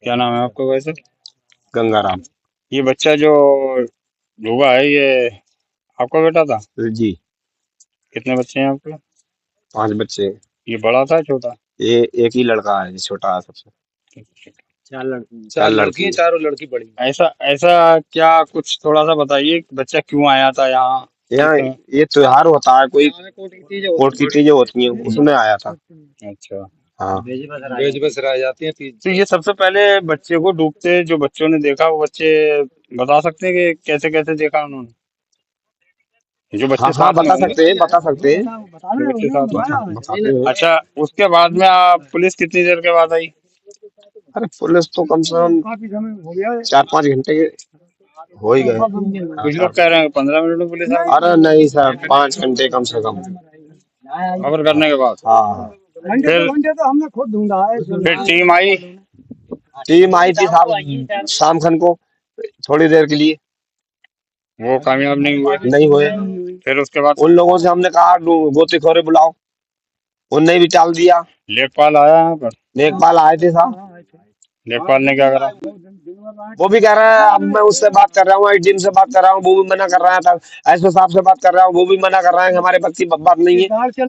क्या नाम है आपका वैसे? गंगाराम ये बच्चा जो डूबा है, ये आपका बेटा था? जी। कितने बच्चे हैं आपके? 5 बच्चे। ये बड़ा था छोटा? ये एक ही लड़का है, छोटा है सबसे। 4 लड़की हैं, चारों लड़की बड़ी हैं। ऐसा ऐसा क्या कुछ थोड़ा सा बताइए कि बच्चा क्यों आया था यहाँ? यहाँ किस ये त्योहार होता है, कोई कोर्ट की चीजें होती हैं, उसमें आया था। अच्छा, हाँ। भेज बस रह जाती है तीन। तो ये सबसे पहले बच्चे को डूबते जो बच्चों ने देखा, वो बच्चे बता सकते हैं कि कैसे कैसे देखा उन्होंने? जो हाँ बच्चे हाँ, साथ में बता होंगे, सकते हैं, बता सकते हैं। जो बच्चे साथ में। बताते हैं। अच्छा, उसके बाद में आप पुलिस कितनी देर के बाद आई? अरे पुलिस तो कम से कम 4-5 घंटे हो ही गए। हाँ, कुछ लोग कह रहे हैं 15 मिनट में पुलिस आ अरे नहीं सर, 5 घंटे कम से कम। गई खबर करने के बाद। हाँ हाँ। फिर फिर टीम आई? टीम आई थी साहब शाम खन को, थोड़ी देर के लिए। वो कामयाब नहीं हुए? नहीं हुए। फिर उसके बाद उन लोगों से हमने कहा गोतेखोरे बुलाओ, उनने भी टाल दिया। लेखपाल आया यहाँ पर? लेखपाल आए थे साहब। लेखपाल ने क्या करा? वो भी कह रहा है, अब मैं उससे बात कर रहा हूँ, टीम से बात कर रहा हूँ, वो भी मना कर रहा है था। एसओ साहब से बात कर रहा हूँ, वो भी मना कर रहे हैं, हमारे बच्ची बात नहीं है।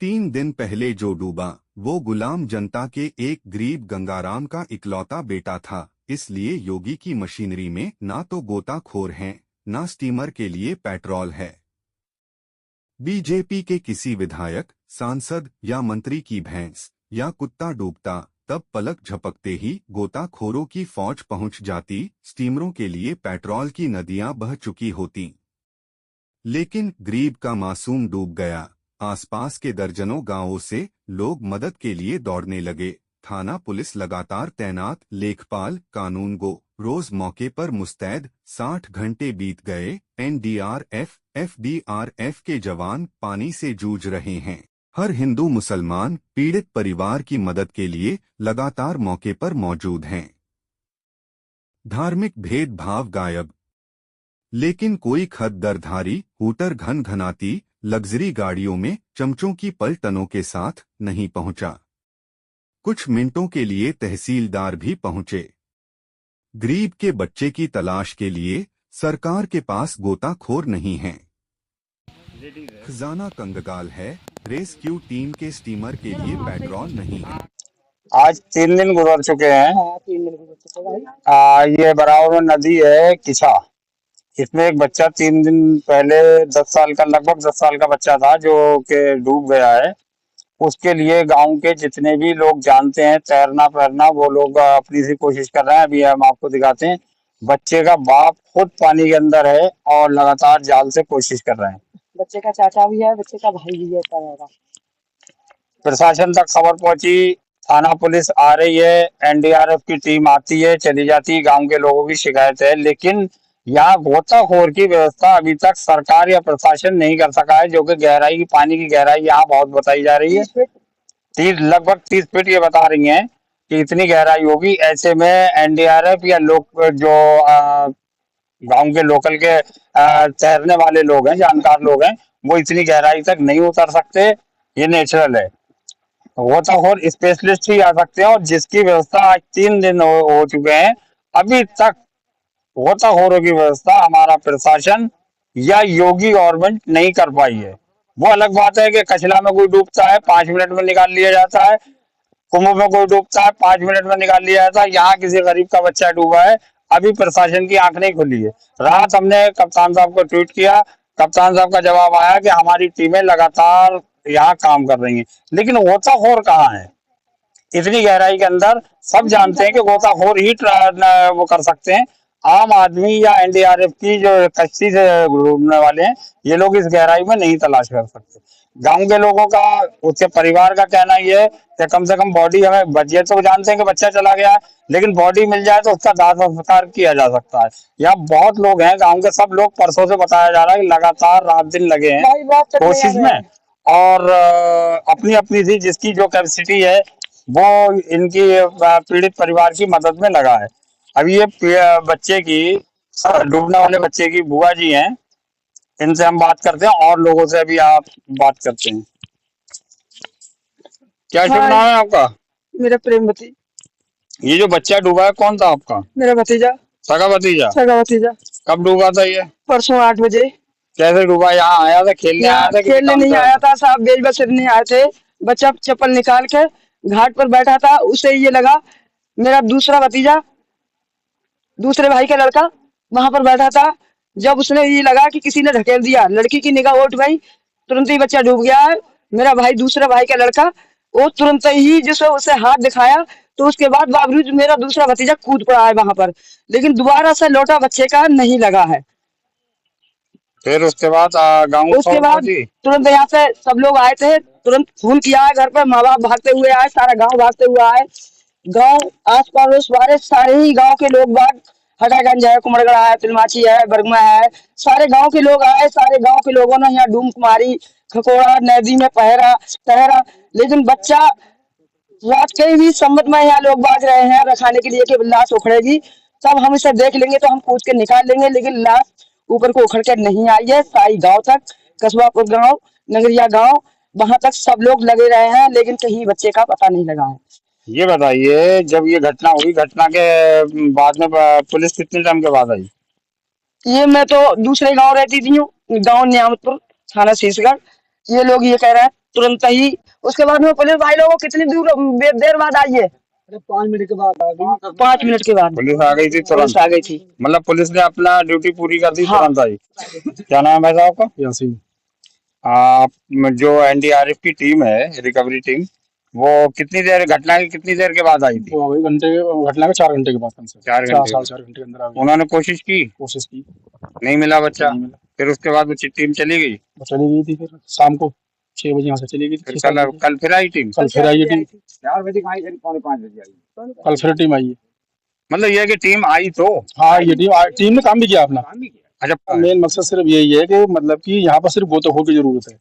3 दिन पहले जो डूबा वो गुलाम जनता के एक गरीब गंगाराम का इकलौता बेटा था। इसलिए योगी की मशीनरी में ना तो गोताखोर हैं, ना स्टीमर के लिए पेट्रोल है। बीजेपी के किसी विधायक, सांसद या मंत्री की भैंस या कुत्ता डूबता, तब पलक झपकते ही गोताखोरों की फौज पहुंच जाती, स्टीमरों के लिए पेट्रोल की नदियां बह चुकी होती। लेकिन गरीब का मासूम डूब गया। आसपास के दर्जनों गांवों से लोग मदद के लिए दौड़ने लगे। थाना पुलिस लगातार तैनात, लेखपाल कानून गो रोज मौके पर मुस्तैद। 60 घंटे बीत गए। एनडीआरएफ, एफडीआरएफ के जवान पानी से जूझ रहे हैं। हर हिंदू मुसलमान पीड़ित परिवार की मदद के लिए लगातार मौके पर मौजूद हैं। धार्मिक भेदभाव गायब। लेकिन कोई खद्दरधारी हूटर घन घनाती लग्जरी गाड़ियों में चमचों की पलटनों के साथ नहीं पहुंचा। कुछ मिनटों के लिए तहसीलदार भी पहुंचे। गरीब के बच्चे की तलाश के लिए सरकार के पास गोताखोर नहीं है। खजाना कंगाल है। रेस्क्यू टीम के स्टीमर के लिए पेट्रोल नहीं है। आज 3 दिन गुजर चुके हैं। ये बराबर में नदी है किछा। इसमें एक बच्चा 3 दिन पहले 10 साल का, लगभग 10 साल का बच्चा था जो कि डूब गया है। उसके लिए गांव के जितने भी लोग जानते हैं तैरना फैरना, वो लोग अपनी सी कोशिश कर रहे हैं। अभी हम आपको दिखाते हैं। बच्चे का बाप खुद पानी के अंदर है और लगातार जाल से कोशिश कर रहे हैं। बच्चे का चाचा भी है, बच्चे का भाई भी है, रहेगा। प्रशासन तक खबर पहुंची, थाना पुलिस आ रही है, एनडीआरएफ की टीम आती है, चली जाती है, गांव के लोगों की शिकायत है, लेकिन यहाँ गोताखोर की व्यवस्था अभी तक सरकार या प्रशासन नहीं कर सका है, जो कि गहराई की, पानी की गहराई यहाँ बहुत बताई जा रही है। 30 लगभग 30 फीट ये बता रही हैं कि इतनी गहराई होगी। ऐसे में एनडीआरएफ या लोग जो गांव के लोकल के तैरने वाले लोग हैं, जानकार लोग हैं, वो इतनी गहराई तक नहीं उतर सकते। ये नेचुरल है। गोताखोर स्पेशलिस्ट ही आ सकते हैं, और जिसकी व्यवस्था आज 3 दिन हो चुके हैं, अभी तक गोताखोरों की व्यवस्था हमारा प्रशासन या योगी गवर्नमेंट नहीं कर पाई है। वो अलग बात है कि कचला में कोई डूबता है 5 मिनट में निकाल लिया जाता है, कुंभ में कोई डूबता है 5 मिनट में निकाल लिया जाता है, यहाँ किसी गरीब का बच्चा डूबा है, अभी प्रशासन की आंख नहीं खुली है। रात हमने कप्तान साहब को ट्वीट किया, कप्तान साहब का जवाब आया कि हमारी टीमें लगातार यहाँ काम कर रही हैं, लेकिन गोताखोर कहाँ है इतनी गहराई के अंदर? सब जानते हैं कि गोताखोर ही वो कर सकते हैं। आम आदमी या एनडीआरएफ की जो कश्ती से घूमने वाले हैं, ये लोग इस गहराई में नहीं तलाश कर सकते। गांव के लोगों का, उसके परिवार का कहना ये है कि कम से कम बॉडी हमें बचिए, तो जानते हैं कि बच्चा चला गया है, लेकिन बॉडी मिल जाए तो उसका दाह संस्कार किया जा सकता है। यहाँ बहुत लोग हैं, गांव के सब लोग, परसों से बताया जा रहा है कि लगातार रात दिन लगे हैं कोशिश में, और अपनी अपनी सी जिसकी जो कैपेसिटी है वो इनकी पीड़ित परिवार की मदद में लगा है। अभी ये बच्चे की, डूबने वाले बच्चे की बुआ जी हैं, इनसे हम बात करते हैं और लोगों से भी आप बात करते हैं। क्या शुभ हाँ, नाम है आपका? मेरा प्रेमवती, ये जो बच्चा डूबा है कौन था आपका? मेरा भतीजा, सगा भतीजा? सगा भतीजा। कब डूबा था ये? परसों 8 बजे कैसे डूबा? यहाँ आया था, खेलने आया यहाँ था, किसी खेलने काम नहीं से आया आया था? था साहब, बेज बस नहीं आए थे। बच्चा चप्पल निकाल के घाट पर बैठा था, उसे ये लगा मेरा दूसरा भतीजा, दूसरे भाई का लड़का वहां पर बैठा था। जब उसने ये लगा कि किसी ने ढकेल दिया, लड़की की निगाह उठ गई, तुरंत ही बच्चा डूब गया है। मेरा भाई, दूसरा भाई का लड़का, वो तुरंत ही जिसे उसे हाथ दिखाया, तो उसके बाद बावजूद मेरा दूसरा भतीजा कूद पड़ा है वहां पर, लेकिन दोबारा से लौटा बच्चे का नहीं लगा है। फिर उसके बाद गाँव में उसके खबर बाद पहुंची? तुरंत यहाँ से सब लोग आए थे, तुरंत फोन किया है घर पर, माँ बाप भागते हुए आए, सारा गांव भागते हुए आए। गांव आस पड़ोस वाले सारे ही गांव के लोग बाग, हटागंज है, कुमड़गढ़ है, तिलमाची है, बरगमा है, सारे गांव के लोग आए। सारे गांव के लोगों ने यहाँ डूम मारी, खकोड़ा नदी में पहरा तैरा, लेकिन बच्चा रात के भी सम्मत में यहाँ लोग बाज रहे हैं रखाने के लिए कि लाश उखड़ेगी, तब हम इसे देख लेंगे तो हम कूद के निकाल लेंगे, लेकिन लाश ऊपर को उखड़ के नहीं आई है। साई गांव तक, कस्बापुर गांव, नगरिया गांव, वहां तक सब लोग लगे रहे हैं, लेकिन कहीं बच्चे का पता नहीं लगा है। ये बताइए, जब ये घटना हुई, घटना के बाद में पुलिस कितने टाइम के बाद आई? ये मैं तो दूसरे गांव रहती थी, गांव नियामतपुर, थाना शीशगढ़। ये लोग ये कह रहे हैं तुरंत ही, उसके बाद में पुलिस भाई लोगों कितनी दूर देर बाद आई है? 5 मिनट के बाद आ गई। 5 मिनट के बाद पुलिस आ गई थी पुलिस तुरंत? आ गई थी। मतलब पुलिस ने अपना ड्यूटी पूरी कर दी, हाँ। तुरंत आई। क्या नाम है भाई साहब आपका? यासीन। आप जो एनडीआरएफ की टीम है, रिकवरी टीम, वो कितनी देर, घटना की कितनी देर के बाद आई थी? वो वही घटना के 4 घंटे के बाद कम से कम। 4 घंटे के बाद। 4 घंटे के अंदर आ गई। उन्होंने कोशिश की, कोशिश की, नहीं मिला बच्चा, नहीं मिला। फिर उसके बाद वो टीम चली गई। वो चली गई थी, फिर शाम को 6 बजे यहाँ से चली गई थी। फिर 6-7 कल बजे। कल फिर आई टीम? कल फिर आई है टीम। 4 बजे कहाँ आई, 5:45 आई। कल फिर टीम आई है। मतलब ये है कि टीम आई तो? हाँ, ये टीम ने काम भी किया अपना। अच्छा, मेन मकसद सिर्फ यही है कि मतलब कि यहाँ पर सिर्फ गोताखोर की जरूरत है,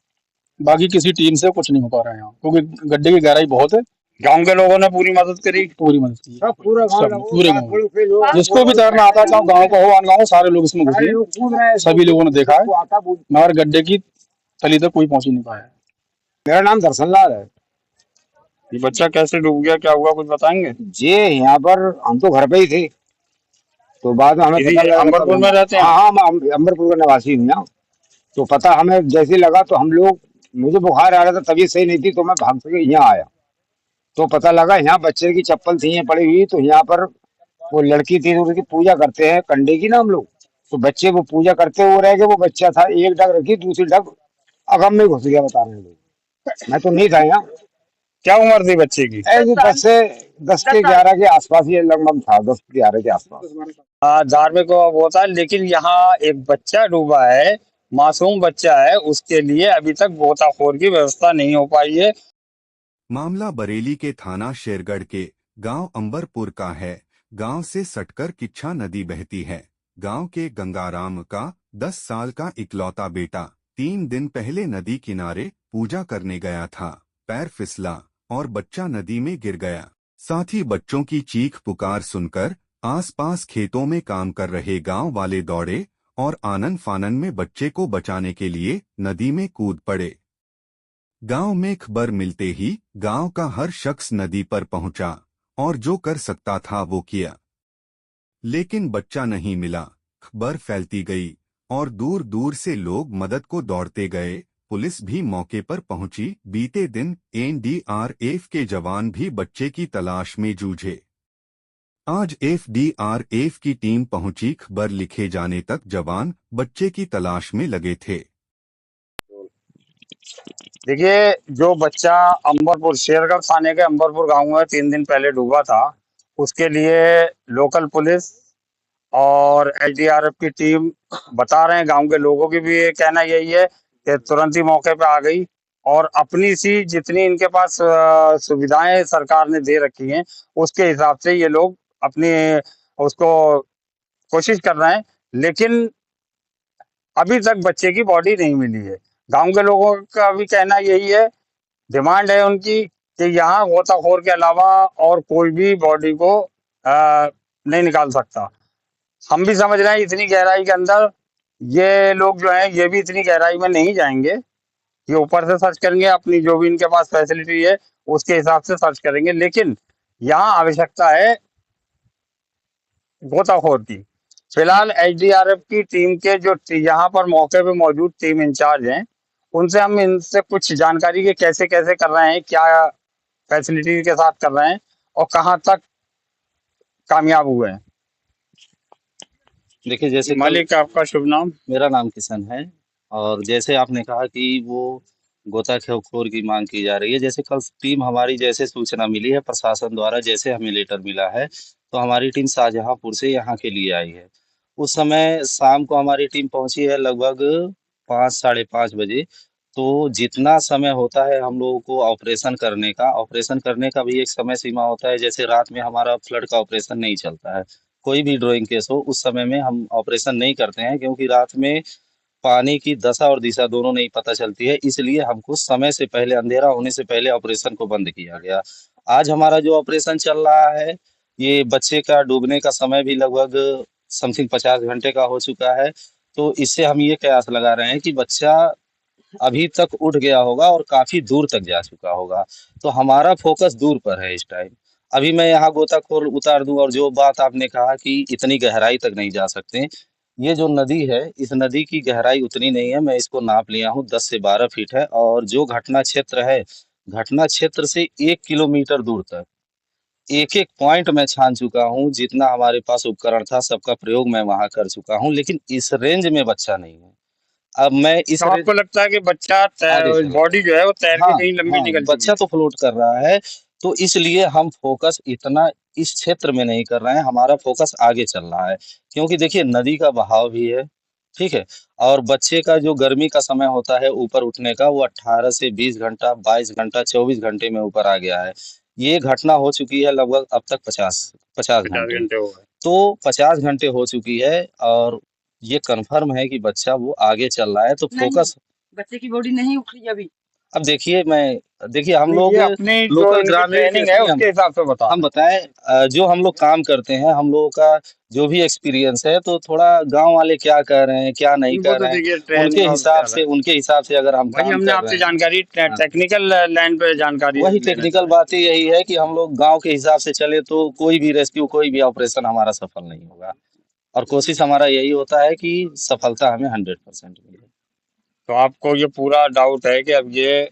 बाकी किसी टीम से कुछ नहीं हो पा रहा है यहाँ, क्योंकि गड्ढे की गहराई बहुत है। गांव के लोगों ने पूरी मदद करी? पूरी मदद की है। सब पूरा सब गाँव, पूरे गाँव के लोग, जिसको भी तैरना आता है, चाहे गाँव का हो अनगाँव, सारे लोग इसमें घुसे। कूद रहे हैं, सभी लोगों ने देखा है, सबको आता बूझ। मगर गड्ढे की तली तक कोई पहुंच ही नहीं पाया। मेरा नाम दर्शन लाल है ये बच्चा कैसे डूब गया, क्या हुआ, कुछ बताएंगे? जी। यहाँ पर हम तो घर पे ही थे, तो बाद में हमें इसी पता लगा। अंबरपुर में रहते हैं? हाँ, हम अंबरपुर का निवासी हूँ ना। तो पता हमें जैसे लगा तो हम लोग, मुझे बुखार आ रहा था, तबीयत सही नहीं थी, तो मैं भाग के यहाँ आया। तो पता लगा यहाँ बच्चे की चप्पल थी यहाँ पड़ी हुई, तो यहाँ पर वो लड़की थी, तो उसकी पूजा करते हैं कंडे की ना हम लोग। तो बच्चे वो पूजा करते हुए रह गए। वो बच्चा था, एक डग रखी, दूसरी डग अगम में घुस गया, बता रहे हैं लोग। मैं तो नहीं था यहाँ। क्या उम्र थी बच्चे की? ऐसे 10 के 11 के आसपास ये लगभग था, 10-11 के आसपास। धार्मिक वो था, लेकिन यहाँ एक बच्चा डूबा है, मासूम बच्चा है, उसके लिए अभी तक गोताखोर की व्यवस्था नहीं हो पाई है। मामला बरेली के थाना शेरगढ़ के गांव अंबरपुर का है। गांव से सटकर किच्छा नदी बहती है। गांव के गंगाराम का 10 साल का इकलौता बेटा 3 दिन पहले नदी किनारे पूजा करने गया था। पैर फिसला और बच्चा नदी में गिर गया। साथ ही बच्चों की चीख पुकार सुनकर आसपास खेतों में काम कर रहे गांव वाले दौड़े और आनन फानन में बच्चे को बचाने के लिए नदी में कूद पड़े। गांव में खबर मिलते ही गांव का हर शख्स नदी पर पहुंचा और जो कर सकता था वो किया, लेकिन बच्चा नहीं मिला। खबर फैलती गई और दूर दूर से लोग मदद को दौड़ते गए। पुलिस भी मौके पर पहुंची। बीते दिन एनडीआरएफ के जवान भी बच्चे की तलाश में जूझे। आज एफडीआरएफ की टीम पहुंची। खबर लिखे जाने तक जवान बच्चे की तलाश में लगे थे। देखिए, जो बच्चा अंबरपुर, शेरगढ़ थाने के अंबरपुर गांव में 3 दिन पहले डूबा था, उसके लिए लोकल पुलिस और एसडीआरएफ की टीम बता रहे हैं, गांव के लोगों की भी ये कहना यही है कि तुरंत ही मौके पे आ गई और अपनी सी जितनी इनके पास सुविधाएं सरकार ने दे रखी हैं, उसके हिसाब से ये लोग अपनी उसको कोशिश कर रहे हैं, लेकिन अभी तक बच्चे की बॉडी नहीं मिली है। गांव के लोगों का भी कहना यही है, डिमांड है उनकी कि यहाँ गोताखोर के अलावा और कोई भी बॉडी को नहीं निकाल सकता। हम भी समझ रहे हैं इतनी गहराई के अंदर ये लोग जो है ये भी इतनी गहराई में नहीं जाएंगे, ये ऊपर से सर्च करेंगे, अपनी जो भी इनके पास फैसिलिटी है उसके हिसाब से सर्च करेंगे। लेकिन यहाँ आवश्यकता है गोताखोर की। फिलहाल एसडीआरएफ की टीम के जो यहाँ पर मौके पे मौजूद टीम इंचार्ज हैं, उनसे हम इनसे कुछ जानकारी के कैसे कैसे कर रहे हैं, क्या फैसिलिटी के साथ कर रहे हैं और कहाँ तक कामयाब हुए हैं। देखिए जैसे कल मालिक आपका शुभ नाम? मेरा नाम किशन है और जैसे आपने कहा कि वो गोताखोर की मांग की जा रही है, जैसे कल टीम हमारी जैसे सूचना मिली है प्रशासन द्वारा, जैसे हमें लेटर मिला है तो हमारी टीम शाहजहांपुर से यहाँ के लिए आई है। उस समय शाम को हमारी टीम पहुंची है लगभग 5 साढ़े 5 बजे। तो जितना समय होता है हम लोगों को ऑपरेशन करने का भी एक समय सीमा होता है। जैसे रात में हमारा फ्लड का ऑपरेशन नहीं चलता है, कोई भी ड्राइंग केस हो उस समय में हम ऑपरेशन नहीं करते हैं, क्योंकि रात में पानी की दशा और दिशा दोनों नहीं पता चलती है। इसलिए हमको समय से पहले, अंधेरा होने से पहले ऑपरेशन को बंद किया गया। आज हमारा जो ऑपरेशन चल रहा है, ये बच्चे का डूबने का समय भी लगभग समथिंग 50 घंटे का हो चुका है। तो इससे हम ये कयास लगा रहे हैं कि बच्चा अभी तक उठ गया होगा और काफी दूर तक जा चुका होगा। तो हमारा फोकस दूर पर है इस टाइम। अभी मैं यहाँ गोताखोर उतार दूं, और जो बात आपने कहा कि इतनी गहराई तक नहीं जा सकते, ये जो नदी है इस नदी की गहराई उतनी नहीं है। मैं इसको नाप लिया हूँ, 10 से 12 फीट है। और जो घटना क्षेत्र है, घटना क्षेत्र से 1 किलोमीटर दूर तक एक एक पॉइंट मैं छान चुका हूँ। जितना हमारे पास उपकरण था सबका प्रयोग मैं वहां कर चुका हूँ, लेकिन इस रेंज में बच्चा नहीं है। अब मैं इस तो रेंज आपको लगता है कि बच्चा आगे चल बॉडी जो है वो तैर के हाँ कहीं लंबी हाँ निकल चुकी बच्चा है? तो फ्लोट कर रहा है। तो इसलिए हम फोकस इतना इस क्षेत्र में नहीं कर रहे हैं, हमारा फोकस आगे चल रहा है। क्योंकि देखिए नदी का बहाव भी है, ठीक है। और बच्चे का जो गर्मी का समय होता है ऊपर उठने का, वो 18 से 20 घंटा, 22 घंटा, 24 घंटे में ऊपर आ गया है। ये घटना हो चुकी है लगभग अब तक 50 50 घंटे। घंटे हो गए। तो 50 घंटे हो चुकी है और ये कंफर्म है कि बच्चा वो आगे चल रहा है। तो नहीं, फोकस बच्चे की बॉडी नहीं उठी अभी। अब देखिए हम नहीं, लोग ये अपनी जो लोकल इनकी ग्रामीण ट्रेनिंग के है सुनिए उसके हिसाब से बता हम रहे हैं। बताएं, जो हम लोग काम करते हैं, हम लोगों का जो भी एक्सपीरियंस है, तो थोड़ा गांव वाले क्या कर रहे हैं क्या नहीं वो कर तो रहे हैं, देखिए ट्रेनिंग और क्या है, उनके हिसाब से अगर हम वही काम हमने कर आपसे रहे हैं। जानकारी हाँ, टेक्निकल लाइन पे जानकारी वही लेना चाह टेक्निकल रहे हैं। बातें यही है कि हम लोग गांव के हिसाब से चले तो कोई भी रेस्क्यू, कोई भी ऑपरेशन हमारा सफल नहीं होगा। और कोशिश हमारा यही होता है कि सफलता हमें 100% मिले। तो आपको ये पूरा डाउट है कि अब ये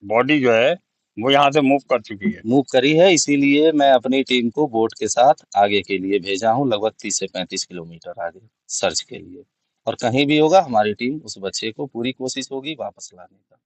बॉडी जो है वो यहाँ से मूव कर चुकी है? मूव करी है, इसीलिए मैं अपनी टीम को बोट के साथ आगे के लिए भेजा हूँ, लगभग 30 से 35 किलोमीटर आगे सर्च के लिए। और कहीं भी होगा हमारी टीम उस बच्चे को पूरी कोशिश होगी वापस लाने का।